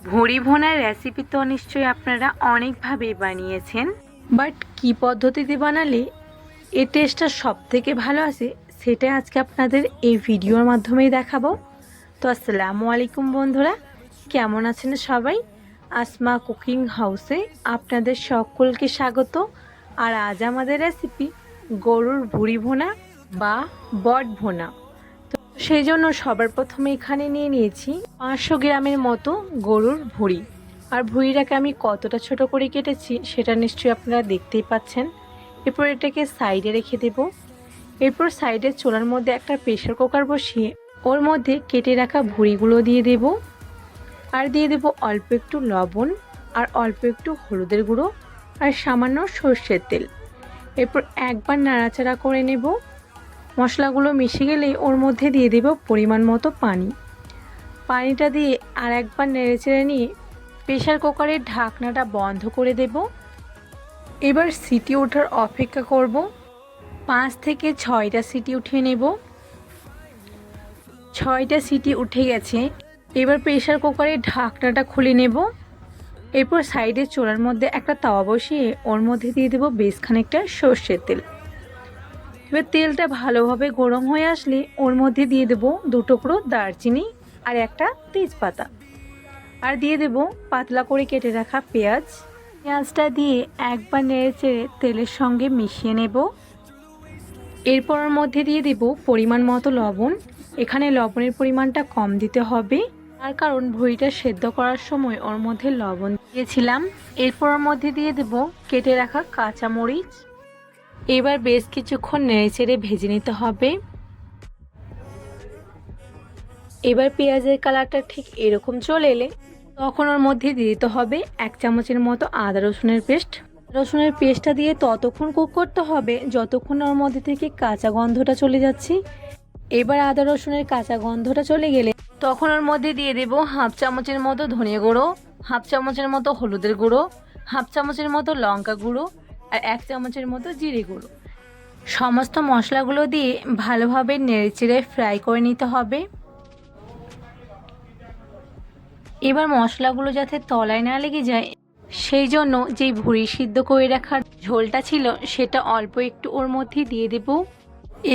ভুঁড়ি ভোনার রেসিপি তো নিশ্চয়ই আপনারা অনেকভাবেই বানিয়েছেন, বাট কী পদ্ধতিতে বানালে এই টেস্টটা সব থেকে ভালো আসে সেটা আজকে আপনাদের এই ভিডিওর মাধ্যমেই দেখাবো। তো আসসালামু আলাইকুম বন্ধুরা, কেমন আছেন সবাই? আসমা কুকিং হাউসে আপনাদের সকলকে স্বাগত। আর আজ আমাদের রেসিপি গরুর ভুঁড়ি ভোনা বা বট ভোনা। সেই জন্য সবার প্রথমে এখানে নিয়ে নিয়েছি 500 গ্রামের মতো গরুর ভুঁড়ি। আর ভুঁড়িটাকে আমি কতটা ছোট করে কেটেছি সেটা নিশ্চয়ই আপনারা দেখতেই পাচ্ছেন। এরপর এটাকে সাইডে রেখে দেব। এরপর সাইডে চুলার মধ্যে একটা প্রেসার কুকার বসিয়ে ওর মধ্যে কেটে রাখা ভুঁড়িগুলো দিয়ে দেব। আর দিয়ে দেব অল্প একটু লবণ আর অল্প একটু হলুদের গুঁড়ো আর সামান্য সর্ষের তেল। এরপর একবার নাড়াচাড়া করে নেব। মশলাগুলো মিশে গেলেই ওর মধ্যে দিয়ে দেব পরিমাণ মতো পানি। পানিটা দিয়ে আর একবার নেড়েচেড়ে নিয়ে প্রেসার কুকারের ঢাকনাটা বন্ধ করে দেব। এবার সিটি ওঠার অপেক্ষা করব। 5 থেকে 6টা সিটি উঠিয়ে নেব। 6টা সিটি উঠে গেছে। এবার প্রেসার কুকারের ঢাকনাটা খুলে নেব। এরপর সাইডে চুলার মধ্যে একটা তাওয়া বসিয়ে ওর মধ্যে দিয়ে দেব বেশ খানিকটা সর্ষের তেল। এবার তেলটা ভালোভাবে গরম হয়ে আসলে ওর মধ্যে দিয়ে দেব 2 টুকরো দারচিনি আর একটা তেজপাতা। আর দিয়ে দেব পাতলা করে কেটে রাখা পেঁয়াজটা দিয়ে একবার নেড়েচেড়ে তেলের সঙ্গে মিশিয়ে নেব। এরপর ওর মধ্যে দিয়ে দেব পরিমাণ মতো লবণ। এখানে লবণের পরিমাণটা কম দিতে হবে, তার কারণ ভুঁড়িটা সেদ্ধ করার সময় ওর মধ্যে লবণ দিয়েছিলাম। এরপর ওর মধ্যে দিয়ে দেব কেটে রাখা কাঁচামরিচ। এবার বেশ কিছুক্ষণ নেড়েচেড়ে ভেজে নিতে হবে। এবার পেঁয়াজের কালারটা ঠিক এরকম চলে এলে তখন ওর মধ্যে দিয়ে দিতে হবে 1 চামচের মতো আদা রসুনের পেস্ট। রসুনের পেস্টটা দিয়ে ততক্ষণ কুক করতে হবে যতক্ষণ ওর মধ্যে থেকে কাঁচা গন্ধটা চলে যাচ্ছে। এবার আদা রসুনের কাঁচা গন্ধটা চলে গেলে তখন ওর মধ্যে দিয়ে দেব 1/2 চামচের মতো ধনে গুঁড়ো, 1/2 চামচের মতো হলুদের গুঁড়ো, 1/2 চামচের মতো লঙ্কা গুঁড়ো আর 1 চামচের মতো জিরে গুঁড়ো। সমস্ত মশলাগুলো দিয়ে ভালোভাবে নেড়েচেড়ে ফ্রাই করে নিতে হবে। এবার মশলাগুলো যাতে তলায় না লেগে যায় সেই জন্য যেই ভুঁড়ি সিদ্ধ করে রাখার ঝোলটা ছিল সেটা অল্প একটু ওর মধ্যে দিয়ে দেব।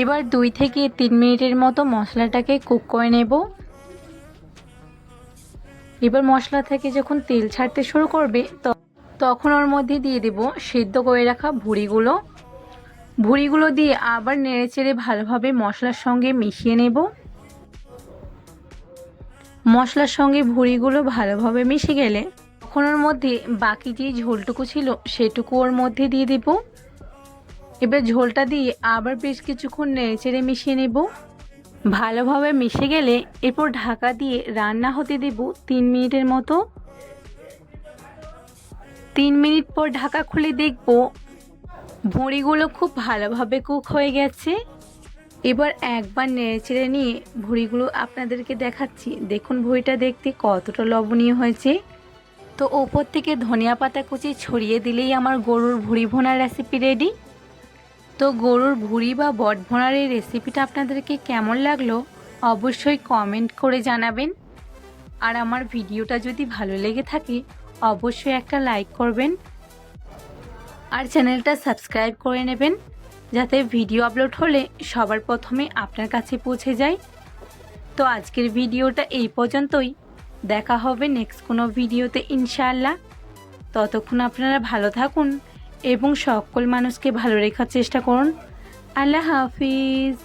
এবার 2 থেকে 3 মিনিটের মতো মশলাটাকে কুক করে নেব। এবার মশলা থেকে যখন তেল ছাড়তে শুরু করবে তখন ওর মধ্যে দিয়ে দেব সিদ্ধ করে রাখা ভুঁড়িগুলো দিয়ে আবার নেড়েচেড়ে ভালোভাবে মশলার সঙ্গে মিশিয়ে নেব। মশলার সঙ্গে ভুঁড়িগুলো ভালোভাবে মিশে গেলে তখন ওর মধ্যে বাকি যে ঝোলটুকু ছিল সেটুকু ওর মধ্যে দিয়ে দেব। এবার ঝোলটা দিয়ে আবার বেশ কিছুক্ষণ নেড়েচেড়ে মিশিয়ে নেব। ভালোভাবে মিশে গেলে এরপর ঢাকা দিয়ে রান্না হতে দেব 3 মিনিটের মতো। 3 মিনিট পর ঢাকা খুলে দেখব ভুঁড়িগুলো খুব ভালোভাবে কুক হয়ে গেছে। এবার একবার নেড়েচেড়ে নিয়ে ভুঁড়িগুলো আপনাদেরকে দেখাচ্ছি। দেখুন ভুঁড়িটা দেখতে কতটা লবণীয় হয়েছে। তো ওপর থেকে ধনিয়া পাতা কুচি ছড়িয়ে দিলেই আমার গরুর ভুঁড়ি ভোনার রেসিপি রেডি। তো গরুর ভুঁড়ি বা বট ভোনার এই রেসিপিটা আপনাদেরকে কেমন লাগলো অবশ্যই কমেন্ট করে জানাবেন। আর আমার ভিডিওটা যদি ভালো লেগে থাকে অবশ্যই একটা লাইক করবেন আর চ্যানেলটা সাবস্ক্রাইব করে নেবেন যাতে ভিডিও আপলোড হলে সবার প্রথমে আপনার কাছে পৌঁছে যায়। তো আজকের ভিডিওটা এই পর্যন্তই। দেখা হবে নেক্সট কোনো ভিডিওতে ইনশাআল্লাহ। ততক্ষণ আপনারা ভালো থাকুন এবং সকল মানুষকে ভালো রাখার চেষ্টা করুন। আল্লাহ হাফিজ।